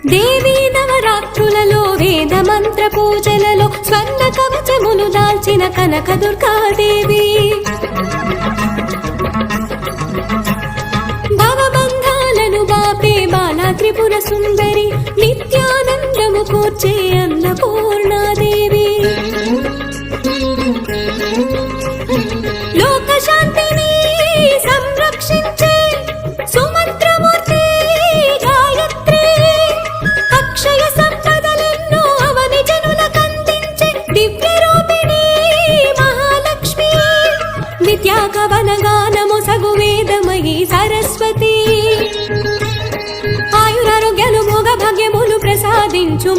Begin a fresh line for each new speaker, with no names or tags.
దేవీ నవరాత్రులలో వేద మంత్ర పూజలలో స్వర్ణ కవచములు దాల్చిన కనక దుర్గాదేవి భవబంధాలను బాపే బాలా త్రిపుర సుందరి నిత్యానందము కూర్చే అన్నపూర్ణాదేవి లోక శాంతిని సంరక్షించే సుమంత్రమూర్తి గాయత్రి అక్షయ సంపదలెన్నో అవని జనులకందించే దివ్య రూపిణి మహాలక్ష్మి విద్యా కవన గానము సగు వేదమయీ సరస్వతి ఆయురారోగ్యాలు భోగ భాగ్యములు ప్రసాదించు